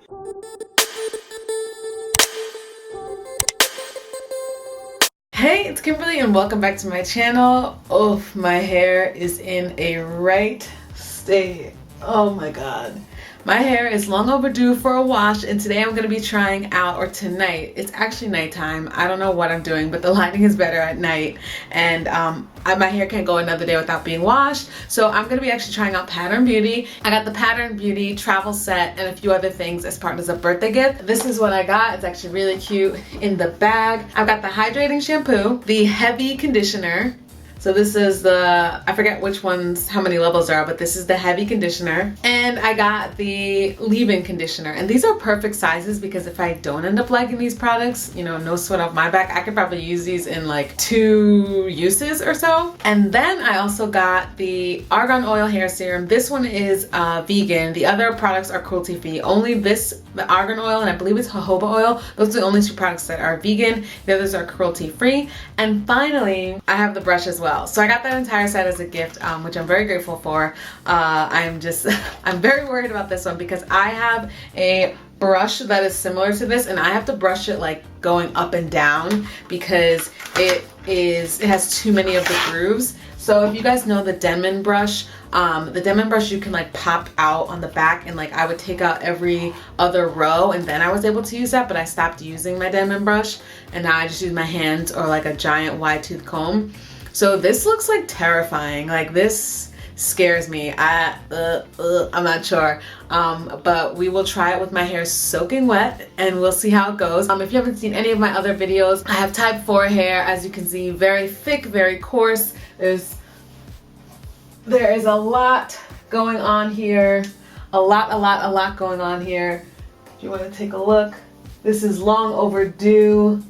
Hey, it's Kimberly and welcome back to my channel. Oh, my hair is in a right state. Oh my god. My hair is long overdue for a wash, and today I'm going to be trying out, or tonight, it's actually nighttime. I don't know what I'm doing, but the lighting is better at night, and my hair can't go another day without being washed. So I'm going to be actually trying out Pattern Beauty. I got the Pattern Beauty travel set and a few other things as part of a birthday gift. This is what I got. It's actually really cute in the bag. I've got the hydrating shampoo, the heavy conditioner. So this is the, I forget which ones, how many levels there are, but this is the heavy conditioner. And I got the leave-in conditioner. And these are perfect sizes because if I don't end up liking these products, you know, no sweat off my back, I could probably use these in like 2 uses or so. And then I also got the Argan Oil Hair Serum. This one is vegan. The other products are cruelty-free. Only this, the Argan Oil, and I believe it's jojoba oil, those are the only 2 products that are vegan. The others are cruelty-free. And finally, I have the brush as well. So I got that entire set as a gift, which I'm very grateful for. I'm very worried about this one because I have a brush that is similar to this, and I have to brush it like going up and down because it has too many of the grooves. So if you guys know the Denman brush, you can like pop out on the back, and like I would take out every other row and then I was able to use that, but I stopped using my Denman brush and now I just use my hands or like a giant wide tooth comb. So this looks like terrifying. Like this scares me. I'm not sure. But we will try it with my hair soaking wet and we'll see how it goes. If you haven't seen any of my other videos, I have type 4 hair, as you can see, very thick, very coarse. There is a lot going on here. A lot going on here. If you want to take a look, this is long overdue.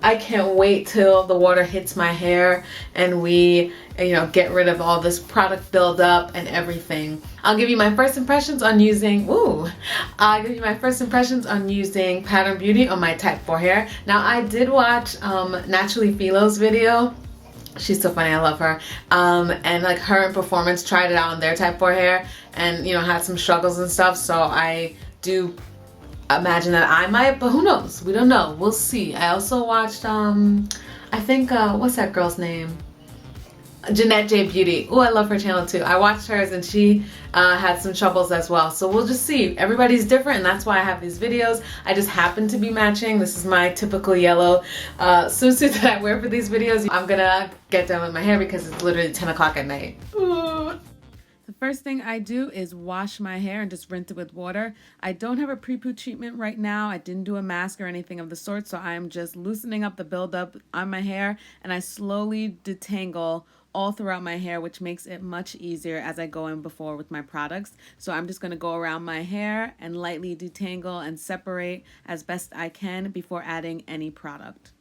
I can't wait till the water hits my hair and we, you know, get rid of all this product buildup and everything. I'll give you my first impressions on using, Pattern Beauty on my type 4 hair. Now I did watch Naturally Philo's video. She's so funny, I love her. And like her and Performance tried it out on their type 4 hair and, you know, had some struggles and stuff. So I do imagine that I might, but who knows? We don't know. We'll see. I also watched, I think, what's that girl's name? Jeanette J Beauty. Oh, I love her channel too. I watched hers and she had some troubles as well. So we'll just see. Everybody's different and that's why I have these videos. I just happen to be matching. This is my typical yellow swimsuit that I wear for these videos. I'm gonna get done with my hair because it's literally 10 o'clock at night. Ooh. The first thing I do is wash my hair and just rinse it with water. I don't have a pre-poo treatment right now. I didn't do a mask or anything of the sort, so I'm just loosening up the buildup on my hair and I slowly detangle all throughout my hair, which makes it much easier as I go in before with my products. So I'm just going to go around my hair and lightly detangle and separate as best I can before adding any product.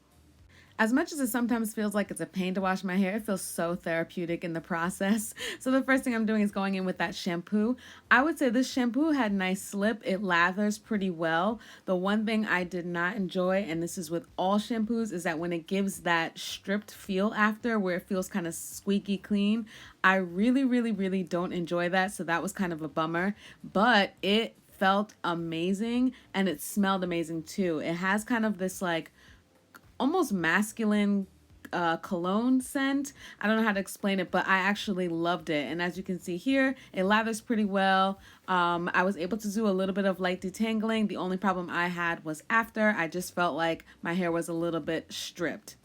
As much as it sometimes feels like it's a pain to wash my hair, it feels so therapeutic in the process. So the first thing I'm doing is going in with that shampoo. I would say this shampoo had nice slip. It lathers pretty well. The one thing I did not enjoy, and this is with all shampoos, is that when it gives that stripped feel after, where it feels kind of squeaky clean, I really don't enjoy that. So that was kind of a bummer, but it felt amazing and it smelled amazing too. It has kind of this like almost masculine cologne scent. I don't know how to explain it, but I actually loved it. And as you can see here, it lathers pretty well. I was able to do a little bit of light detangling. The only problem I had was after. I just felt like my hair was a little bit stripped.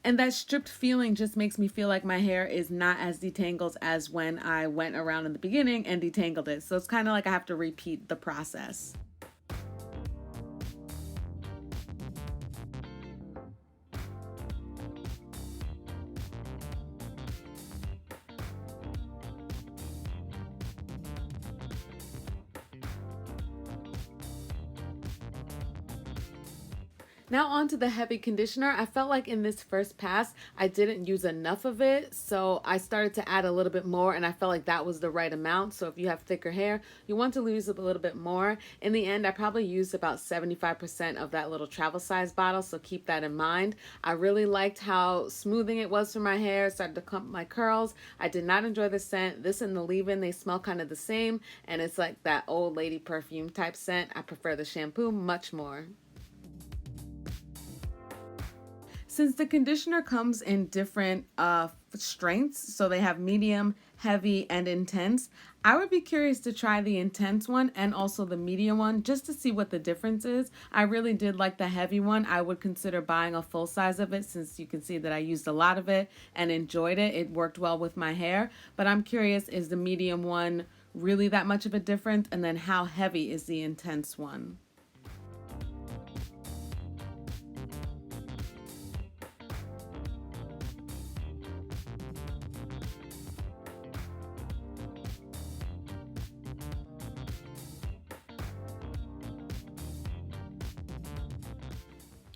And that stripped feeling just makes me feel like my hair is not as detangled as when I went around in the beginning and detangled it. So it's kind of like I have to repeat the process. Now on to the heavy conditioner. I felt like in this first pass, I didn't use enough of it. So I started to add a little bit more and I felt like that was the right amount. So if you have thicker hair, you want to use a little bit more. In the end, I probably used about 75% of that little travel size bottle. So keep that in mind. I really liked how smoothing it was for my hair. It started to clump my curls. I did not enjoy the scent. This and the leave-in, they smell kind of the same. And it's like that old lady perfume type scent. I prefer the shampoo much more. Since the conditioner comes in different strengths, so they have medium, heavy, and intense, I would be curious to try the intense one and also the medium one just to see what the difference is. I really did like the heavy one. I would consider buying a full size of it since you can see that I used a lot of it and enjoyed it. It worked well with my hair, but I'm curious, is the medium one really that much of a difference? And then how heavy is the intense one?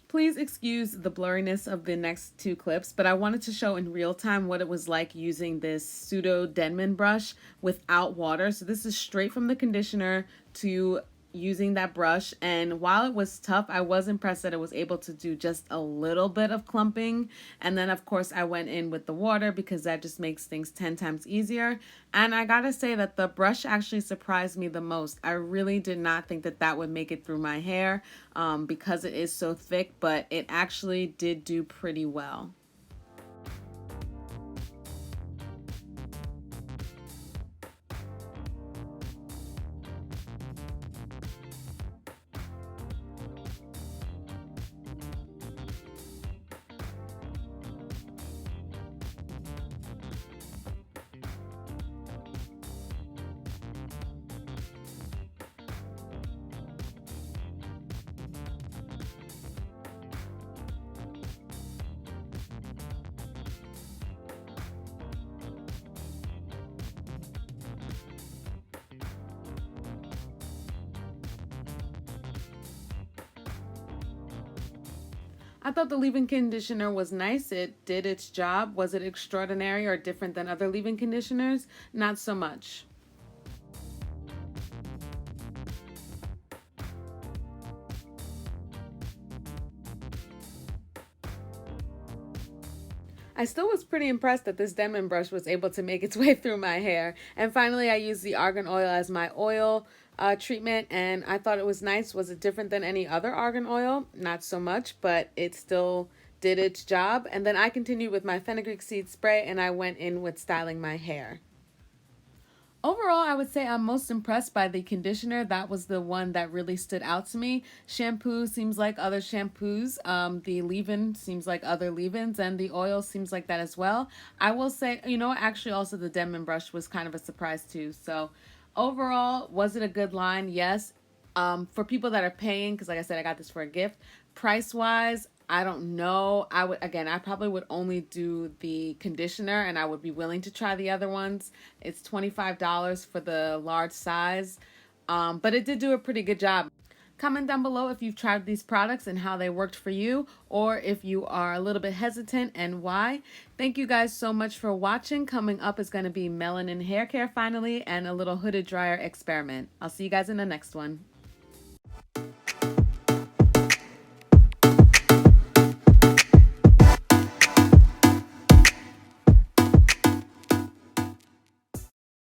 Please excuse the blurriness of the next two clips, but I wanted to show in real time what it was like using this pseudo Denman brush without water. So this is straight from the conditioner to using that brush, and while it was tough, I was impressed that it was able to do just a little bit of clumping. And then of course I went in with the water because that just makes things 10 times easier. And I gotta say that the brush actually surprised me the most. I really did not think that that would make it through my hair because it is so thick, but it actually did do pretty well. I thought the leave-in conditioner was nice. It did its job. Was it extraordinary or different than other leave-in conditioners? Not so much. I still was pretty impressed that this Denman brush was able to make its way through my hair. And finally, I used the argan oil as my oil treatment, and I thought it was nice. Was it different than any other argan oil? Not so much, but it still did its job. And then I continued with my fenugreek seed spray, and I went in with styling my hair. Overall, I would say I'm most impressed by the conditioner. That was the one that really stood out to me. Shampoo seems like other shampoos. The leave-in seems like other leave-ins, and the oil seems like that as well. I will say, you know, actually also the Denman brush was kind of a surprise too. So overall, was it a good line? Yes. For people that are paying, because like I said, I got this for a gift, price-wise, I don't know. I probably would only do the conditioner and I would be willing to try the other ones. It's $25 for the large size, but it did do a pretty good job. Comment down below if you've tried these products and how they worked for you, or if you are a little bit hesitant and why. Thank you guys so much for watching. Coming up is going to be melanin hair care finally and a little hooded dryer experiment. I'll see you guys in the next one.